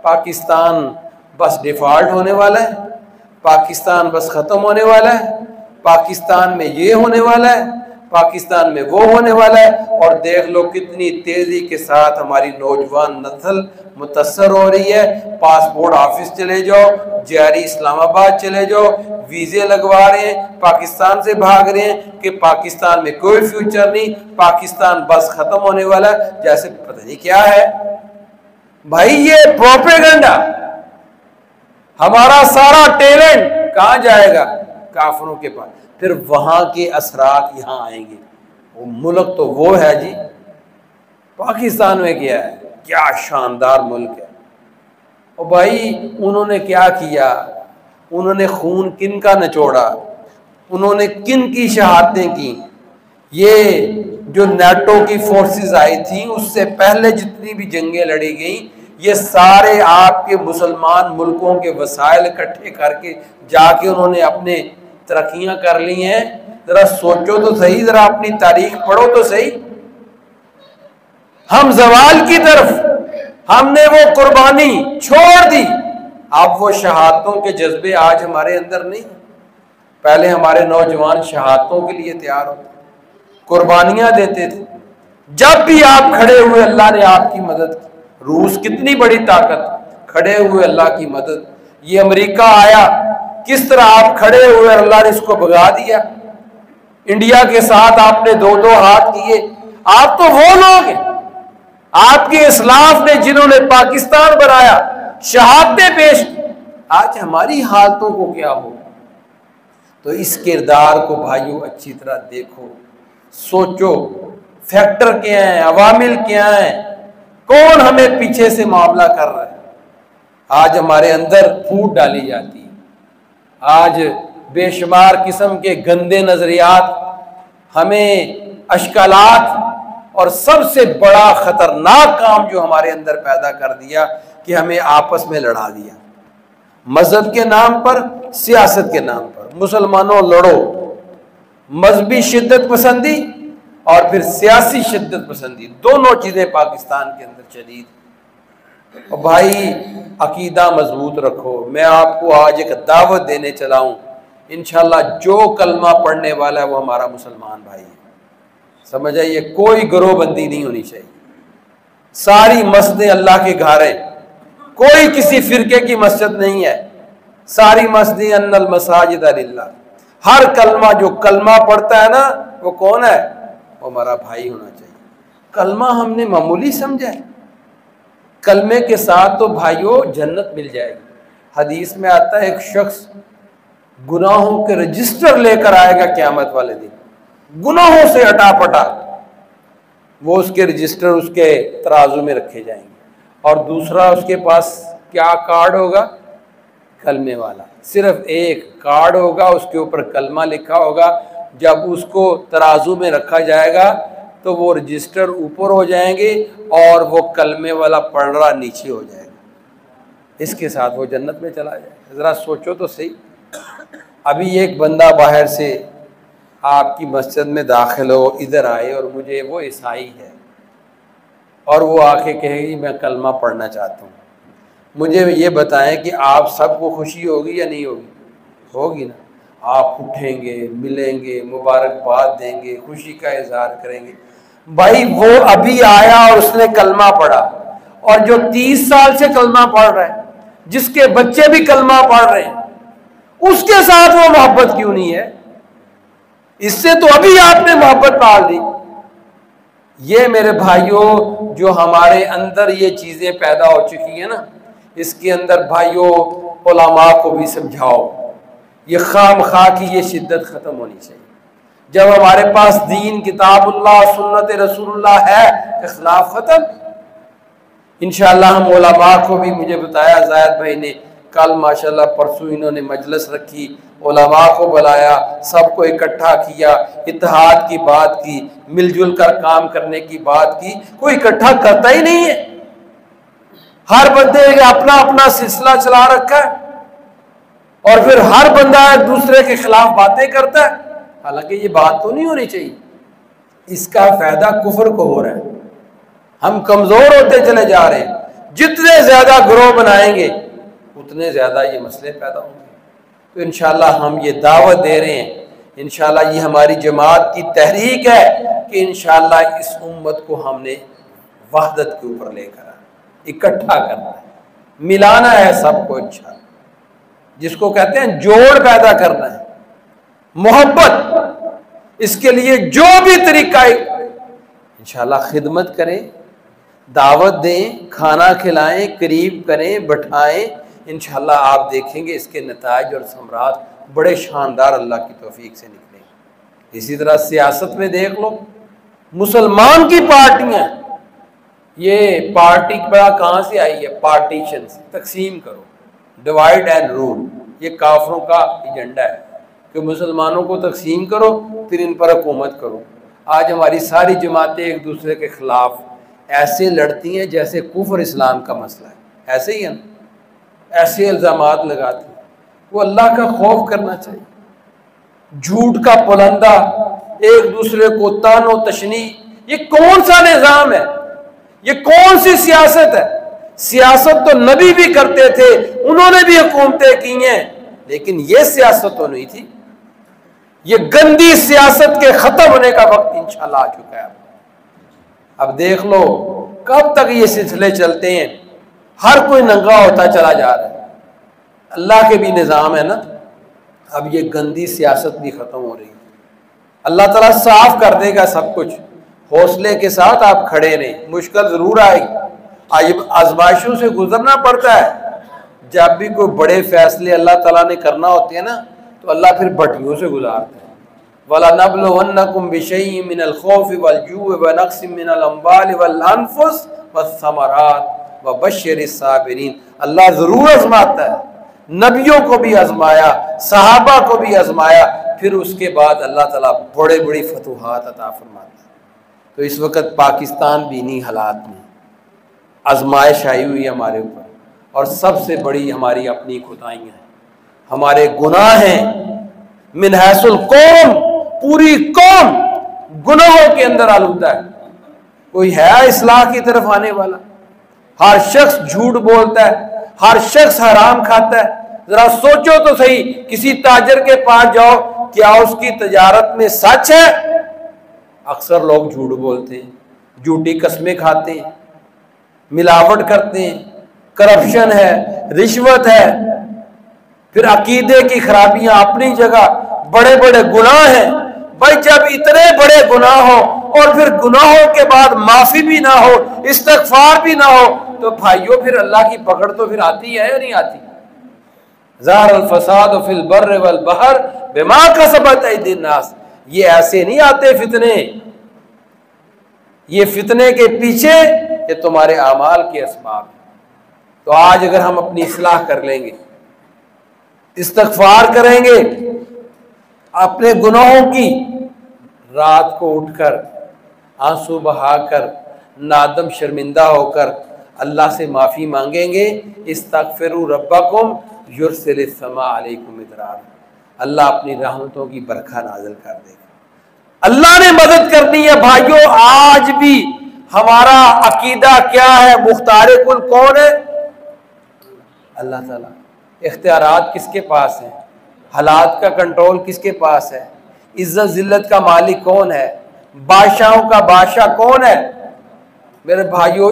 پاکستان بس ڈیفالٹ ہونے والا ہے، پاکستان بس ختم ہونے والا ہے، پاکستان میں یہ ہونے والا ہے، پاکستان میں وہ ہونے والا ہے۔ اور دیکھ لو کتنی تیزی کے ساتھ ہماری نوجوان نسل متاثر ہو رہی ہے۔ پاسپورٹ آفس چلے جاؤ، جاری اسلام آباد چلے جاؤ، ویزے لگوا رہے ہیں، پاکستان سے بھاگ رہے ہیں کہ پاکستان میں کوئی فیوچر نہیں، پاکستان بس ختم ہونے والا ہے، جیسے پتہ نہیں کیا ہے۔ بھائی یہ پروپیگنڈا، ہمارا سارا ٹیلنٹ کہاں جائے گا؟ کافروں کے پاس۔ پھر وہاں کے اثرات یہاں آئیں گے۔ وہ ملک تو وہ ہے جی، پاکستان میں کیا ہے، کیا شاندار ملک ہے۔ اور بھائی انہوں نے کیا کیا؟ انہوں نے خون کن کا نچوڑا، انہوں نے کن کی شہادتیں کی؟ یہ جو نیٹو کی فورسز آئی تھیں، اس سے پہلے جتنی بھی جنگیں لڑی گئیں، یہ سارے آپ کے مسلمان ملکوں کے وسائل اکٹھے کر کے جا کے انہوں نے اپنے ترقیاں کر لی ہیں۔ ذرا سوچو تو صحیح، ذرا اپنی تاریخ پڑھو تو صحیح۔ ہم زوال کی طرف، ہم نے وہ قربانی چھوڑ دی۔ اب وہ شہادتوں کے جذبے آج ہمارے اندر نہیں۔ پہلے ہمارے نوجوان شہادتوں کے لیے تیار ہوتے، قربانیاں دیتے تھے۔ جب بھی آپ کھڑے ہوئے اللہ نے آپ کی مدد کی۔ روس کتنی بڑی طاقت، کھڑے ہوئے اللہ کی مدد. یہ امریکہ آیا, کس طرح آپ کھڑے ہوئے, اللہ نے اس کو بھگا دیا. انڈیا کے ساتھ آپ نے دو دو ہاتھ کیے. آپ تو وہ لوگ ہیں, آپ کے اسلاف نے جنہوں نے پاکستان بنایا, شہادتیں پیش کی. آج ہماری حالتوں کو کیا ہو. تو اس کردار کو بھائیوں اچھی طرح دیکھو, سوچو فیکٹر کیا ہیں, عوامل کیا ہیں, کون ہمیں پیچھے سے معاملہ کر رہا ہے. آج ہمارے اندر پھوٹ ڈالی جاتی ہے. آج بے شمار قسم کے گندے نظریات, ہمیں اشکالات, اور سب سے بڑا خطرناک کام جو ہمارے اندر پیدا کر دیا کہ ہمیں آپس میں لڑا دیا. مذہب کے نام پر, سیاست کے نام پر. مسلمانوں لڑو. مذہبی شدت پسندی اور پھر سیاسی شدت پسندی, دونوں چیزیں پاکستان کے اندر شدید. اور بھائی عقیدہ مضبوط رکھو. میں آپ کو آج ایک دعوت دینے چلا ہوں, انشاءاللہ جو کلمہ پڑھنے والا ہے وہ ہمارا مسلمان بھائی ہے. سمجھ آئیے, کوئی گروہ بندی نہیں ہونی چاہیے. ساری مسجدیں اللہ کے گھر ہیں, کوئی کسی فرقے کی مسجد نہیں ہے. ساری مسجدیں ان المساجد للہ. ہر کلمہ جو کلمہ پڑھتا ہے نا وہ کون ہے, وہ ہمارا بھائی ہونا چاہیے. کلمہ ہم نے معمولی سمجھا ہے. کلمے کے ساتھ تو بھائیوں جنت مل جائے گی. حدیث میں آتا ہے ایک شخص گناہوں کے رجسٹر لے کر آئے گا قیامت والے دن, گناہوں سے اٹا پٹا. وہ اس کے رجسٹر اس کے ترازو میں رکھے جائیں گے. اور دوسرا اس کے پاس کیا کارڈ ہوگا, کلمے والا. صرف ایک کارڈ ہوگا, اس کے اوپر کلمہ لکھا ہوگا. جب اس کو ترازو میں رکھا جائے گا تو وہ رجسٹر اوپر ہو جائیں گے اور وہ کلمے والا پڑھ رہا نیچے ہو جائے گا. اس کے ساتھ وہ جنت میں چلا جائے گا. ذرا سوچو تو صحیح. ابھی ایک بندہ باہر سے آپ کی مسجد میں داخل ہو, ادھر آئے اور مجھے, وہ عیسائی ہے اور وہ آ کے کہے گی میں کلمہ پڑھنا چاہتا ہوں, مجھے یہ بتائیں کہ آپ سب کو خوشی ہوگی یا نہیں ہوگی؟ ہوگی نا. آپ اٹھیں گے, ملیں گے, مبارکباد دیں گے, خوشی کا اظہار کریں گے. بھائی وہ ابھی آیا اور اس نے کلمہ پڑھا, اور جو 30 سال سے کلمہ پڑھ رہا ہے, جس کے بچے بھی کلمہ پڑھ رہے ہیں, اس کے ساتھ وہ محبت کیوں نہیں ہے؟ اس سے تو ابھی آپ نے محبت پال دی. یہ میرے بھائیوں جو ہمارے اندر یہ چیزیں پیدا ہو چکی ہیں نا, اس کے اندر بھائیوں علماء کو بھی سمجھاؤ. یہ خام خواہ کی یہ شدت ختم ہونی چاہیے. جب ہمارے پاس دین کتاب اللہ سنت رسول اللہ ہے, اختلاف ختم. انشاءاللہ ہم علماء کو بھی, مجھے بتایا زاہد بھائی نے کل ماشاءاللہ پرسوں انہوں نے مجلس رکھی, علماء کو بلایا, سب کو اکٹھا کیا, اتحاد کی بات کی, مل جل کر کام کرنے کی بات کی. کوئی اکٹھا کرتا ہی نہیں ہے. ہر بندے نے اپنا اپنا سلسلہ چلا رکھا ہے اور پھر ہر بندہ ایک دوسرے کے خلاف باتیں کرتا ہے. حالانکہ یہ بات تو نہیں ہونی چاہیے. اس کا فائدہ کفر کو ہو رہا ہے. ہم کمزور ہوتے چلے جا رہے ہیں. جتنے زیادہ گروہ بنائیں گے اتنے زیادہ یہ مسئلے پیدا ہوں گے. تو انشاءاللہ ہم یہ دعوت دے رہے ہیں, انشاءاللہ یہ ہماری جماعت کی تحریک ہے کہ انشاءاللہ اس امت کو ہم نے وحدت کے اوپر لے کر اکٹھا کرنا ہے, ملانا ہے سب کو انشاءاللہ. جس کو کہتے ہیں جوڑ پیدا کرنا ہے, محبت. اس کے لیے جو بھی طریقہ انشاءاللہ خدمت کریں, دعوت دیں, کھانا کھلائیں, قریب کریں, بٹھائیں. انشاءاللہ آپ دیکھیں گے اس کے نتائج اور ثمرات بڑے شاندار اللہ کی توفیق سے نکلیں. اسی طرح سیاست میں دیکھ لو, مسلمان کی پارٹیاں, یہ پارٹی کہاں سے آئی ہے؟ پارٹیشن سے. تقسیم کرو, ڈیوائڈ اینڈ رول. یہ کافروں کا ایجنڈا ہے کہ مسلمانوں کو تقسیم کرو پھر ان پر حکومت کرو. آج ہماری ساری جماعتیں ایک دوسرے کے خلاف ایسے لڑتی ہیں جیسے کفر اسلام کا مسئلہ ہے. ایسے ہی ہے نا, ایسے الزامات لگاتی ہیں. وہ اللہ کا خوف کرنا چاہیے. جھوٹ کا پلندہ, ایک دوسرے کو طعن و تشنیع, یہ کون سا نظام ہے؟ یہ کون سی سیاست ہے؟ سیاست تو نبی بھی کرتے تھے, انہوں نے بھی حکومتیں کی ہیں, لیکن یہ سیاست تو نہیں تھی. یہ گندی سیاست کے ختم ہونے کا وقت انشاءاللہ آ چکا ہے. اب دیکھ لو کب تک یہ سلسلے چلتے ہیں. ہر کوئی ننگا ہوتا چلا جا رہا ہے۔ اللہ کے بھی نظام ہے نا، اب یہ گندی سیاست بھی ختم ہو رہی ہے۔ اللہ تعالیٰ صاف کر دے گا سب کچھ، حوصلے کے ساتھ آپ کھڑے رہیں، مشکل ضرور آئے گی، آزمائشوں سے گزرنا پڑتا ہے۔ جب بھی کوئی بڑے فیصلے اللہ تعالیٰ نے کرنا ہوتے ہیں نا تو اللہ پھر بھٹیوں سے گزارتا ہے۔ وَلَنَبْلُوَنَّكُمْ بِشَيْءٍ مِّنَ الْخَوْفِ وَالْجُوعِ وَنَقْصٍ مِّنَ الْأَمْوَالِ وَالْأَنفُسِ وَالثَّمَرَاتِ وَبَشِّرِ الصَّابِرِينَ۔ اللہ ضرور آزماتا ہے، نبیوں کو بھی آزمایا، صحابہ کو بھی آزمایا، پھر اس کے بعد اللہ تعالیٰ بڑے بڑی فتوحات عطا فرماتا ہے۔ تو اس وقت پاکستان بھی انہی حالات میں آزمائش آئی ہوئی ہے ہمارے اوپر، اور سب سے بڑی ہماری اپنی خطائیاں ہیں، ہمارے گناہ ہیں۔ من حیث القوم، پوری قوم گناہوں کے اندر آلودہ ہے، کوئی ہے اصلاح کی طرف آنے والا؟ ہر شخص جھوٹ بولتا ہے، ہر شخص حرام کھاتا ہے۔ ذرا سوچو تو صحیح، کسی تاجر کے پاس جاؤ، کیا اس کی تجارت میں سچ ہے؟ اکثر لوگ جھوٹ بولتے ہیں، جھوٹی قسمیں کھاتے ہیں، ملاوٹ کرتے ہیں، کرپشن ہے، رشوت ہے، پھر عقیدے کی خرابیاں اپنی جگہ، بڑے بڑے گناہ ہیں۔ بھائی جب اتنے بڑے گناہ ہو اور پھر گناہوں کے بعد معافی بھی نہ ہو، استغفار بھی نہ ہو، تو بھائیوں پھر اللہ کی پکڑ تو پھر آتی ہے یا نہیں آتی؟ ظہر الفساد فی البر والبحر بما کسبت ایدی الناس، یہ ایسے نہیں آتے فتنے، یہ فتنے کے پیچھے یہ تمہارے اعمال کے اسباب ہیں۔ تو آج اگر ہم اپنی اصلاح کر لیں گے، استغفار کریں گے اپنے گناہوں کی، رات کو اٹھ کر آنسو بہا کر نادم شرمندہ ہو کر اللہ سے معافی مانگیں گے، استغفروا ربکم یرسل السماء علیکم مدرارا، اللہ اپنی رحمتوں کی برکھا نازل کر دے گا۔ اللہ نے مدد کرنی ہے بھائیوں۔ آج بھی ہمارا عقیدہ کیا ہے؟ مختار کل کون ہے؟ اللہ تعالیٰ۔ اختیارات کس کے پاس ہیں؟ حالات کا کنٹرول کس کے پاس ہے؟ عزت ذلت کا مالک کون ہے؟ بادشاہوں کا بادشاہ کون ہے؟ میرے بھائیوں،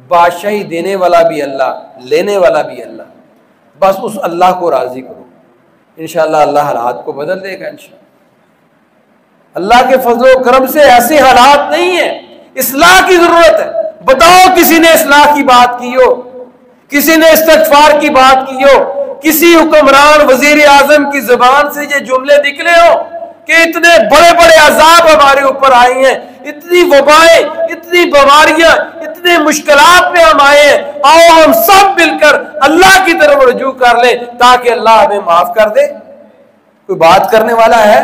بادشاہی دینے والا بھی اللہ، لینے والا بھی اللہ، بس اس اللہ کو راضی کرو، انشاءاللہ اللہ حالات کو بدل دے گا انشاءاللہ۔ اللہ کے فضل و کرم سے ایسے حالات نہیں ہیں، اصلاح کی ضرورت ہے۔ بتاؤ کسی نے اصلاح کی بات کی ہو، کسی نے استغفار کی بات کی ہو، کسی حکمران وزیر اعظم کی زبان سے یہ جملے نکلے ہو کہ اتنے بڑے بڑے عذاب ہمارے اوپر آئے ہیں، اتنی وبائیں، اتنی بیماریاں، اتنے مشکلات میں ہم آئے ہیں، آؤ ہم سب مل کر اللہ کی طرف رجوع کر لیں تاکہ اللہ ہمیں معاف کر دے؟ کوئی بات کرنے والا ہے؟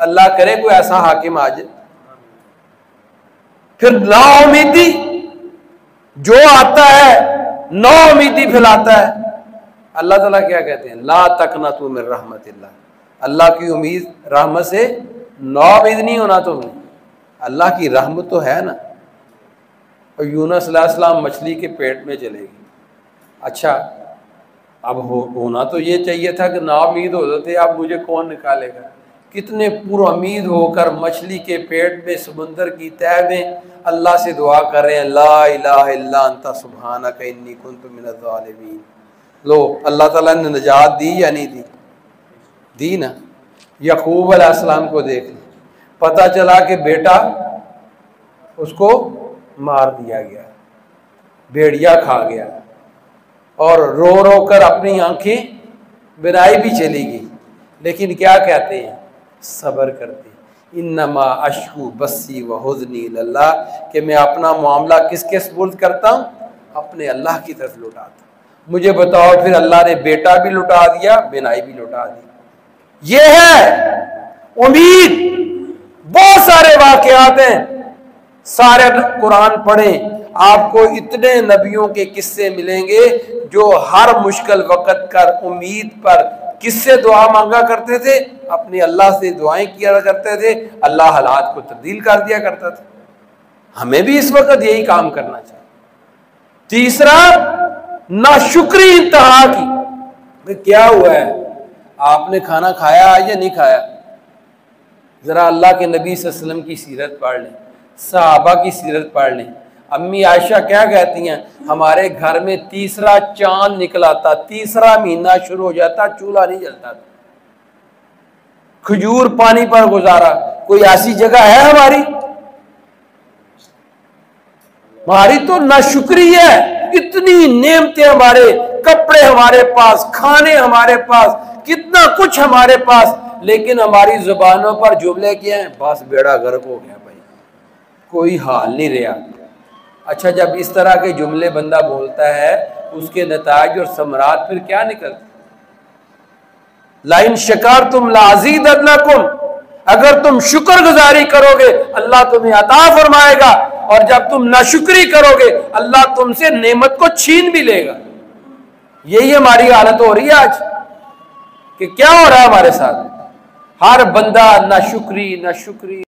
اللہ کرے کوئی ایسا حاکم آ جائے۔ پھر نا امیدی جو آتا ہے، نا امیدی پھیلاتا ہے۔ اللہ تعالیٰ کیا کہتے ہیں؟ لا تقنطوا من رحمت اللہ، اللہ کی امید رحمت سے نا امید نہیں ہونا تمہیں، اللہ کی رحمت تو ہے نا۔ اور یونس علیہ السلام مچھلی کے پیٹ میں چلے گی، اچھا اب ہونا تو یہ چاہیے تھا کہ نا امید ہو جاتے، اب مجھے کون نکالے گا؟ کتنے پر امید ہو کر مچھلی کے پیٹ میں، سمندر کی تہ میں اللہ سے دعا کر رہے ہیں، لا الہ الا انت سبحانک انی کنت من الظالمین۔ لو اللہ تعالیٰ نے نجات دی یا نہیں دی؟ دی نا۔ یعقوب علیہ السلام کو دیکھ لیں، پتہ چلا کہ بیٹا اس کو مار دیا گیا، بھیڑیا کھا گیا، اور رو رو کر اپنی آنکھیں بنائی بھی چلی گئی، لیکن کیا کہتے ہیں؟ صبر کرتے ہیں۔ انما اشکو بسی و حزنی اللہ، کہ میں اپنا معاملہ کس کے سپرد کرتا ہوں؟ اپنے اللہ کی طرف لوٹاتا ہوں۔ مجھے بتاؤ پھر اللہ نے بیٹا بھی لٹا دیا، بینائی بھی لٹا دی۔ یہ ہے امید۔ بہت سارے واقعات ہیں، سارے قرآن پڑھیں، آپ کو اتنے نبیوں کے قصے ملیں گے جو ہر مشکل وقت کر امید پر کس سے دعا مانگا کرتے تھے؟ اپنے اللہ سے دعائیں کیا کرتے تھے، اللہ حالات کو تبدیل کر دیا کرتا تھا۔ ہمیں بھی اس وقت یہی کام کرنا چاہیے۔ تیسرا، ناشکری انتہا کی۔ کیا ہوا ہے؟ آپ نے کھانا کھایا یا نہیں کھایا؟ ذرا اللہ کے نبی صلی اللہ علیہ وسلم کی سیرت پڑھ لیں، صحابہ کی سیرت پڑھ لیں، امی عائشہ کیا کہتی ہیں؟ ہمارے گھر میں تیسرا چاند نکلا تھا، تیسرا مہینہ شروع ہو جاتا، چولہا نہیں جلتا تھا، کھجور پانی پر گزارا۔ کوئی ایسی جگہ ہے ہماری؟ ہماری تو ناشکری ہے، اتنی نعمتیں ہمارے، کپڑے ہمارے پاس، کھانے ہمارے پاس، کتنا کچھ ہمارے پاس، لیکن ہماری زبانوں پر جملے کیا ہیں؟ بس بیڑا غرق ہو گیا بھائی، کوئی حال نہیں رہا۔ اچھا، جب اس طرح کے جملے بندہ بولتا ہے، اس کے نتائج اور ثمرات پھر کیا نکلتے؟ لَإِن شَكَرْتُمْ لَأَزِيدَنَّكُمْ، اگر تم شکر گزاری کرو گے اللہ تمہیں عطا فرمائے گا، اور جب تم ناشکری کرو گے اللہ تم سے نعمت کو چھین بھی لے گا۔ یہی ہماری حالت ہو رہی ہے آج کہ کیا ہو رہا ہے ہمارے ساتھ؟ ہر بندہ ناشکری ناشکری